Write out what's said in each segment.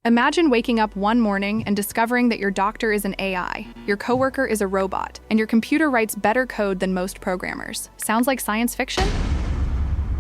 Imagine waking up one morning and discovering that your doctor is an AI, your coworker is a robot, and your computer writes better code than most programmers. Sounds like science fiction?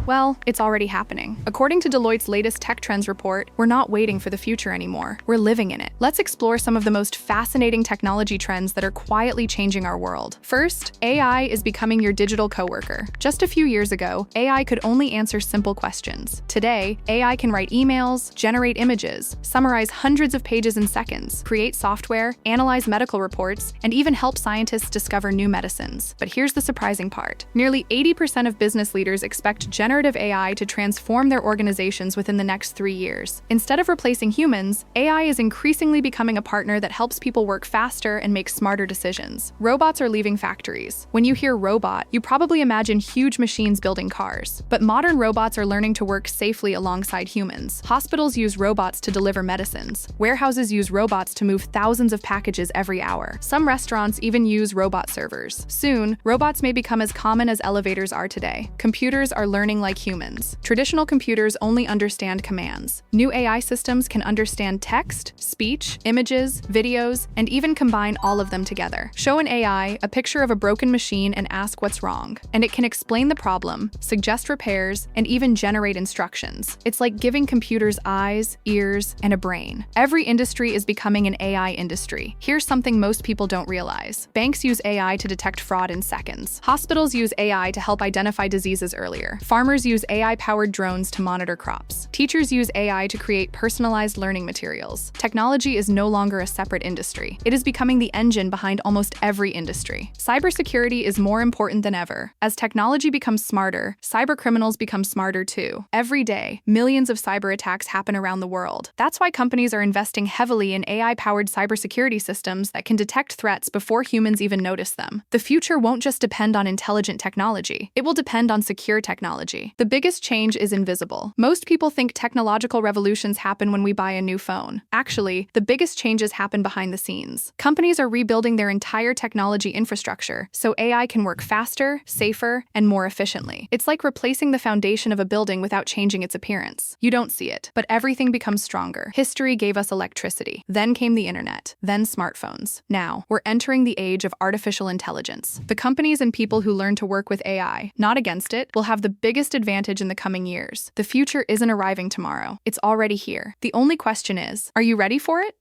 Well, it's already happening. According to Deloitte's latest Tech Trends report, we're not waiting for the future anymore. We're living in it. Let's explore some of the most fascinating technology trends that are quietly changing our world. First, AI is becoming your digital coworker. Just a few years ago, AI could only answer simple questions. Today, AI can write emails, generate images, summarize hundreds of pages in seconds, create software, analyze medical reports, and even help scientists discover new medicines. But here's the surprising part. Nearly 80% of business leaders expect generative AI to transform their organizations within the next 3 years. Instead of replacing humans, AI is increasingly becoming a partner that helps people work faster and make smarter decisions. Robots are leaving factories. When you hear robot, you probably imagine huge machines building cars. But modern robots are learning to work safely alongside humans. Hospitals use robots to deliver medicines. Warehouses use robots to move thousands of packages every hour. Some restaurants even use robot servers. Soon, robots may become as common as elevators are today. Computers are learning like humans. Traditional computers only understand commands. New AI systems can understand text, speech, images, videos, and even combine all of them together. Show an AI a picture of a broken machine and ask what's wrong, and it can explain the problem, suggest repairs, and even generate instructions. It's like giving computers eyes, ears, and a brain. Every industry is becoming an AI industry. Here's something most people don't realize. Banks use AI to detect fraud in seconds. Hospitals use AI to help identify diseases earlier. Farmers use AI-powered drones to monitor crops. Teachers use AI to create personalized learning materials. Technology is no longer a separate industry. It is becoming the engine behind almost every industry. Cybersecurity is more important than ever. As technology becomes smarter, cybercriminals become smarter too. Every day, millions of cyber attacks happen around the world. That's why companies are investing heavily in AI-powered cybersecurity systems that can detect threats before humans even notice them. The future won't just depend on intelligent technology. It will depend on secure technology. The biggest change is invisible. Most people think technological revolutions happen when we buy a new phone. Actually, the biggest changes happen behind the scenes. Companies are rebuilding their entire technology infrastructure so AI can work faster, safer, and more efficiently. It's like replacing the foundation of a building without changing its appearance. You don't see it, but everything becomes stronger. History gave us electricity. Then came the internet. Then smartphones. Now, we're entering the age of artificial intelligence. The companies and people who learn to work with AI, not against it, will have the biggest advantage in the coming years. The future isn't arriving tomorrow. It's already here. The only question is, are you ready for it?